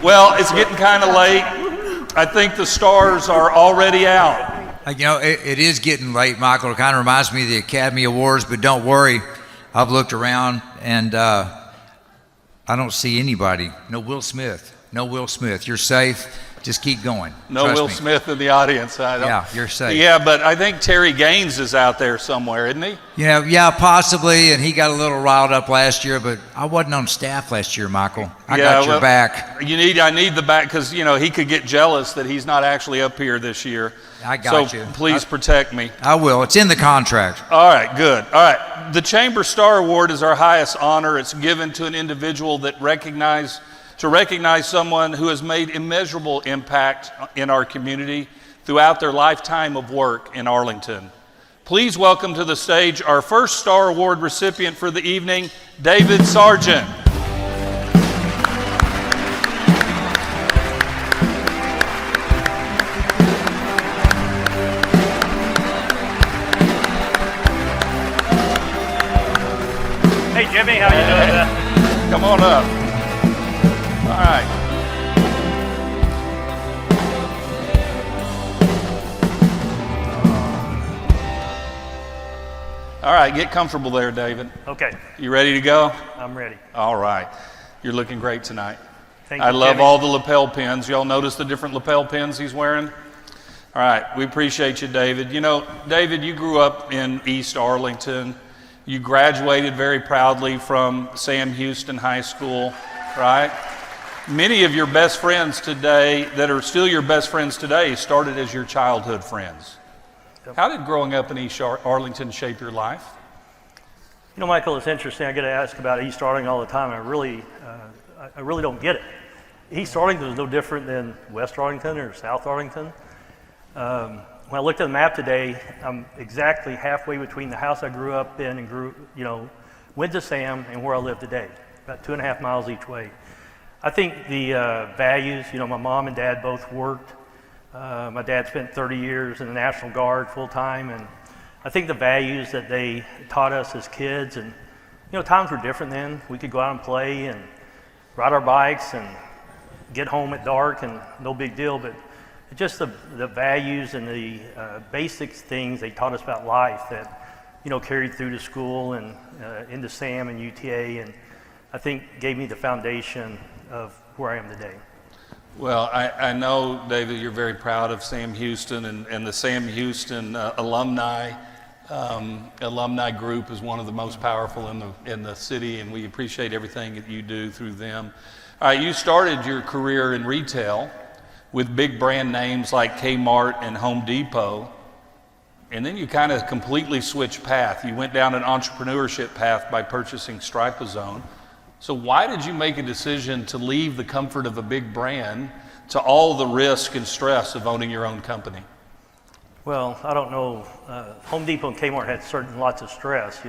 Well, it's getting kind of late. I think the stars are already out. It is getting late, Michael. It kind of reminds me of the Academy Awards, but don't worry. I've looked around, and I don't see anybody. No Will Smith. No Will Smith. You're safe. Just keep going. No Will Smith in the audience. Yeah, you're safe. Yeah, but I think Terry Gaines is out there somewhere, isn't he? Yeah, possibly, and he got a little riled up last year, but I wasn't on staff last year, Michael. I got your back. I need the back because, he could get jealous that he's not actually up here this year. I got you. So please protect me. I will. It's in the contract. All right, good. All right. The Chamber Star Award is our highest honor. It's given to an individual that recognize someone who has made immeasurable impact in our community throughout their lifetime of work in Arlington. Please welcome to the stage our first Star Award recipient for the evening, David Sargent. Hey Jimmy, how you doing? Come on up. All right. All right, get comfortable there, David. Okay. You ready to go? I'm ready. All right. You're looking great tonight. Thank you, I love Jimmy. all the lapel pins. Y'all notice the different lapel pins he's wearing? All right, we appreciate you, David. David, you grew up in East Arlington. You graduated very proudly from Sam Houston High School, right? Many of your best friends today, that are still your best friends today, started as your childhood friends. Yep. How did growing up in East Arlington shape your life? Michael, it's interesting. I get asked about East Arlington all the time. I really don't get it. East Arlington is no different than West Arlington or South Arlington. When I looked at the map today, I'm exactly halfway between the house I grew up in and went to Sam and where I live today, about 2.5 miles each way. I think the values, my mom and dad both worked. My dad spent 30 years in the National Guard full time, and I think the values that they taught us as kids, and times were different then. We could go out and play and ride our bikes and get home at dark and no big deal, but just the values and the basic things they taught us about life that carried through to school and into SAM and UTA, and I think gave me the foundation of where I am today. Well, I know, David, you're very proud of Sam Houston, and the Sam Houston alumni group is one of the most powerful in the city, and we appreciate everything that you do through them. All right, you started your career in retail with big brand names like Kmart and Home Depot, and then you kind of completely switched path. You went down an entrepreneurship path by purchasing Stripazone. So why did you make a decision to leave the comfort of a big brand to all the risk and stress of owning your own company? Well, I don't know. Home Depot and Kmart had lots of stress,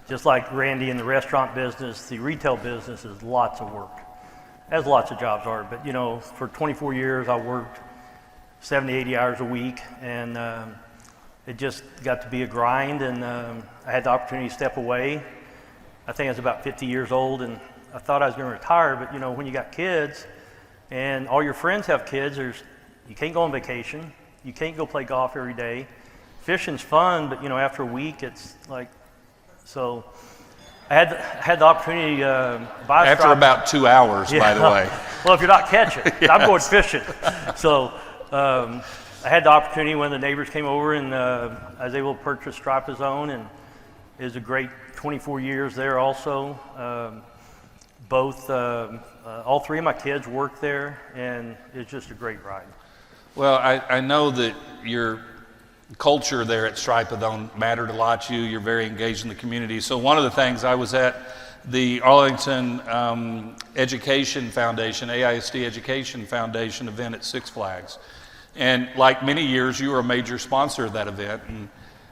Just like Randy in the restaurant business, the retail business is lots of work, as lots of jobs are. But, for 24 years, I worked 70, 80 hours a week, and it just got to be a grind, and I had the opportunity to step away. I think I was about 50 years old, and I thought I was going to retire, but when you got kids and all your friends have kids, you can't go on vacation, you can't go play golf every day. Fishing's fun, but after a week, it's like, so I had the opportunity to buy a After about 2 hours, by the way. Well, if you're not catching, Yes. I'm going fishing. So I had the opportunity when the neighbors came over, and I was able to purchase Stripazone, and it was a great 24 years there also. All three of my kids worked there, and it's just a great ride. Well, I know that your culture there at Stripazone mattered a lot to you. You're very engaged in the community. So one of the things, I was at the Arlington Education Foundation, AISD Education Foundation event at Six Flags. And like many years, you were a major sponsor of that event. And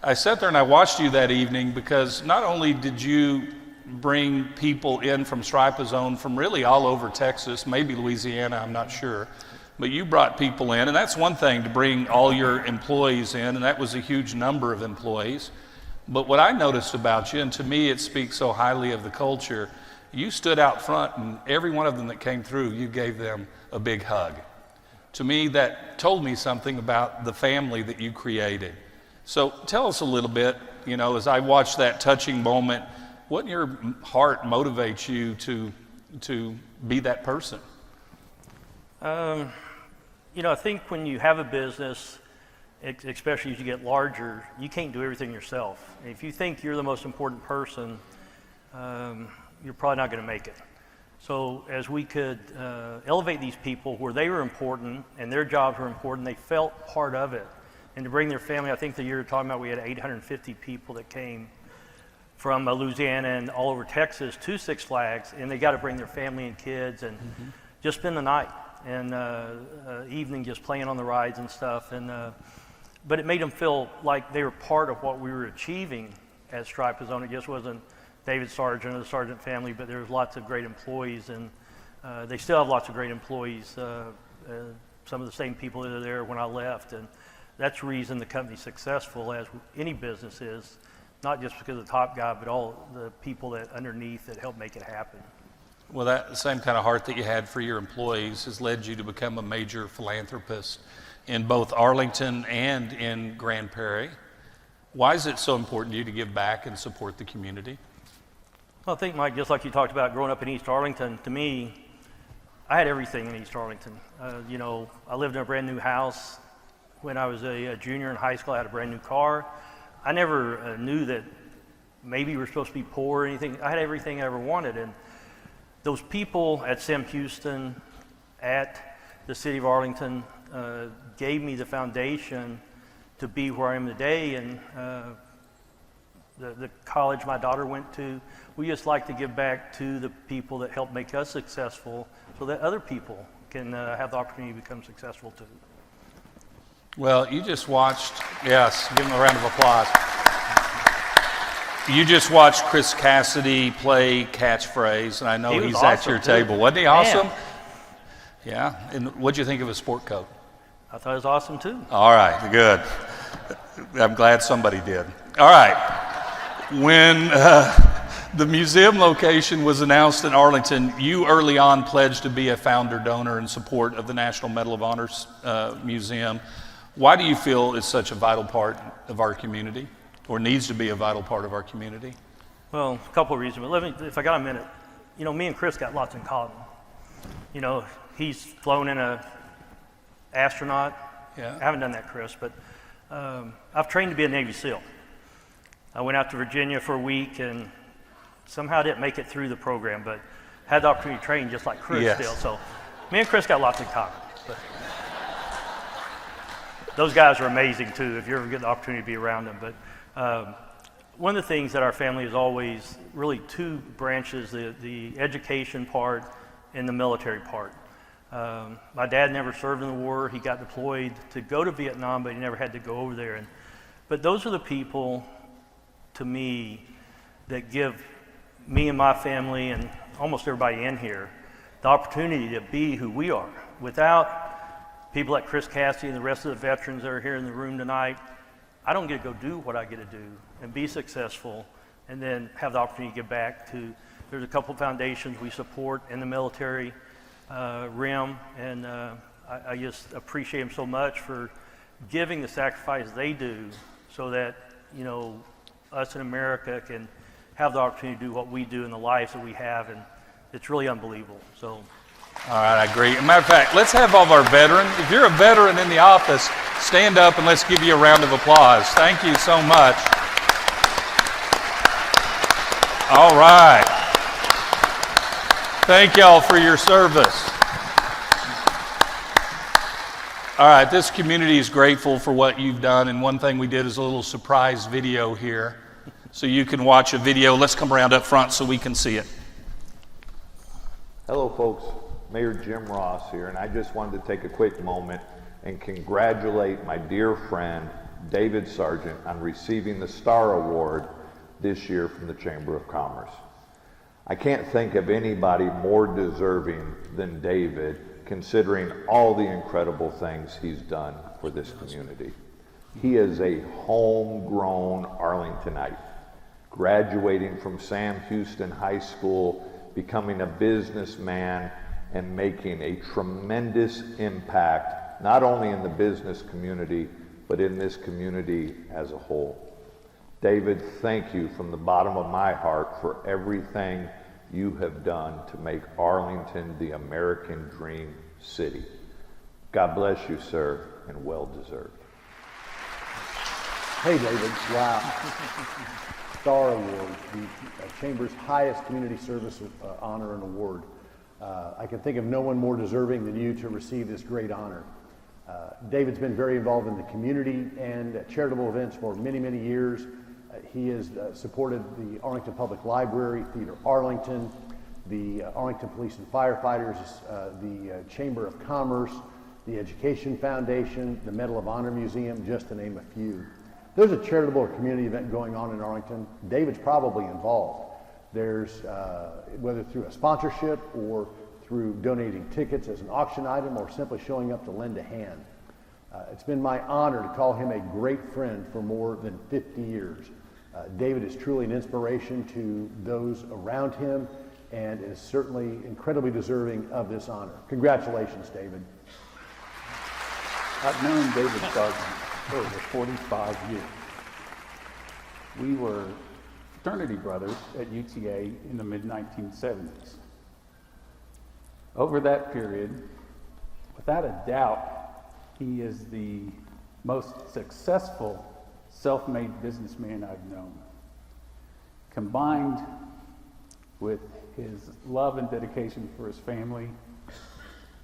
I sat there and I watched you that evening because not only did you bring people in from Stripazone from really all over Texas, maybe Louisiana, I'm not sure, but you brought people in, and that's one thing to bring all your employees in, and that was a huge number of employees. But what I noticed about you, and to me it speaks so highly of the culture, you stood out front, and every one of them that came through, you gave them a big hug. To me, that told me something about the family that you created. So tell us a little bit, you know, as I watched that touching moment, what in your heart motivates you to be that person? You know, I think when you have a business, especially as you get larger, you can't do everything yourself. If you think you're the most important person, you're probably not going to make it. So as we could elevate these people where they were important and their jobs were important, they felt part of it. And to bring their family, I think the year you're talking about, we had 850 people that came from Louisiana and all over Texas to Six Flags, and they got to bring their family and kids and just spend the night and evening just playing on the rides and stuff. And but it made them feel like they were part of what we were achieving at Stripe Zone. It just wasn't David Sargent or the Sargent family, but there's lots of great employees, and they still have lots of great employees. Some of the same people that are there when I left, and that's the reason the company's successful, as any business is, not just because of the top guy, but all the people that underneath that help make it happen. Well, that same kind of heart that you had for your employees has led you to become a major philanthropist in both Arlington and in Grand Prairie. Why is it so important to you to give back and support the community? Well, I think, Mike, just like you talked about growing up in East Arlington, to me, I had everything in East Arlington. You know, I lived in a brand new house. When I was a junior in high school, I had a brand new car. I never knew that maybe we were supposed to be poor or anything. I had everything I ever wanted. And those people at Sam Houston, at the city of Arlington, gave me the foundation to be where I am today. And the college my daughter went to, we just like to give back to the people that helped make us successful so that other people can have the opportunity to become successful too. Well, you just watched, yes, give him a round of applause. You just watched Chris Cassidy play catchphrase, and I know he's at your table. Wasn't he awesome? Man. Yeah, and what'd you think of his sport coat? I thought it was awesome too. All right, good. I'm glad somebody did. All right, when the museum location was announced in Arlington, you early on pledged to be a founder donor in support of the National Medal of Honor Museum. Why do you feel it's such a vital part of our community, or needs to be a vital part of our community? Well, a couple of reasons, but if I got a minute, you know, me and Chris got lots in common. You know, he's flown in a astronaut. Yeah. I haven't done that, Chris, but I've trained to be a Navy SEAL. I went out to Virginia for a week and somehow didn't make it through the program, but had the opportunity to train just like Chris still. So me and Chris got lots in common. But those guys are amazing too, if you ever get the opportunity to be around them. But one of the things that our family is always really two branches, the education part and the military part. My dad never served in the war. He got deployed to go to Vietnam, but he never had to go over there. But those are the people, to me, that give me and my family and almost everybody in here the opportunity to be who we are. Without people like Chris Cassidy and the rest of the veterans that are here in the room tonight, I don't get to go do what I get to do and be successful and then have the opportunity to give back to, there's a couple foundations we support in the military realm, and I just appreciate them so much for giving the sacrifice they do so that, you know, us in America can have the opportunity to do what we do in the lives that we have, and it's really unbelievable. So. All right, I agree. As a matter of fact, let's have all of our veterans. If you're a veteran in the office, stand up and let's give you a round of applause. Thank you so much. All right. Thank y'all for your service. All right, this community is grateful for what you've done, and one thing we did is a little surprise video here. So you can watch a video. Let's come around up front so we can see it. Hello, folks. Mayor Jim Ross here, and I just wanted to take a quick moment and congratulate my dear friend David Sargent on receiving the Star Award this year from the Chamber of Commerce. I can't think of anybody more deserving than David, considering all the incredible things he's done for this community. He is a homegrown Arlingtonite, graduating from Sam Houston High School becoming a businessman, and making a tremendous impact, not only in the business community, but in this community as a whole. David, thank you from the bottom of my heart for everything you have done to make Arlington the American dream city. God bless you, sir, and well deserved. Hey, David. Wow. Star Award, the Chamber's highest community service honor and award. I can think of no one more deserving than you to receive this great honor. David's been very involved in the community and charitable events for many, many years. He has supported the Arlington Public Library, Theater Arlington, the Arlington Police and Firefighters, the Chamber of Commerce, the Education Foundation, the Medal of Honor Museum, just to name a few. There's a charitable or community event going on in Arlington. David's probably involved. There's, whether through a sponsorship or through donating tickets as an auction item or simply showing up to lend a hand. It's been my honor to call him a great friend for more than 50 years. David is truly an inspiration to those around him and is certainly incredibly deserving of this honor. Congratulations, David. I've known David Sargent for over 45 years. We were fraternity brothers at UTA in the mid-1970s. Over that period, without a doubt, he is the most successful self-made businessman I've known. Combined with his love and dedication for his family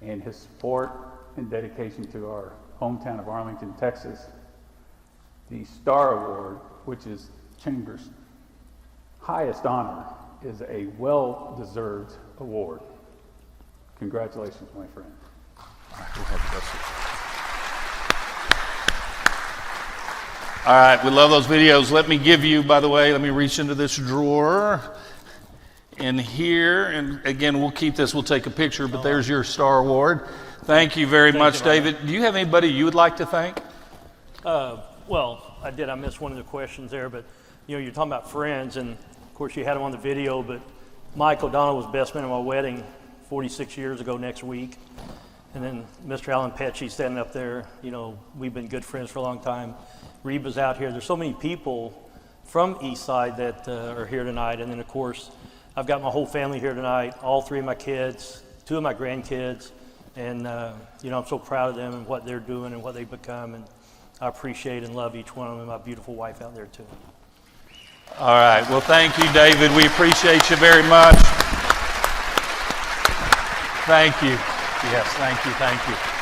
and his support and dedication to our hometown of Arlington, Texas, the Star Award, which is Chamber's highest honor, is a well-deserved award. Congratulations, my friend. All right, we love those videos. Let me give you, by the way, let me reach into this drawer in here, and again, we'll keep this, we'll take a picture, but there's your Star Award. Thank you very much, David. Do you have anybody you would like to thank? Well, I did. I missed one of the questions there, but you're talking about friends, and of course you had him on the video, but Mike O'Donnell was best man at my wedding 46 years ago next week. And then Mr. Alan Petchy standing up there, we've been good friends for a long time. Reba's out here. There's so many people from East Side that are here tonight. And then, of course, I've got my whole family here tonight, all three of my kids, two of my grandkids. And, I'm so proud of them and what they're doing and what they've become. And I appreciate and love each one of them, and my beautiful wife out there, too. All right. Well, thank you, David. We appreciate you very much. Thank you. Yes, thank you.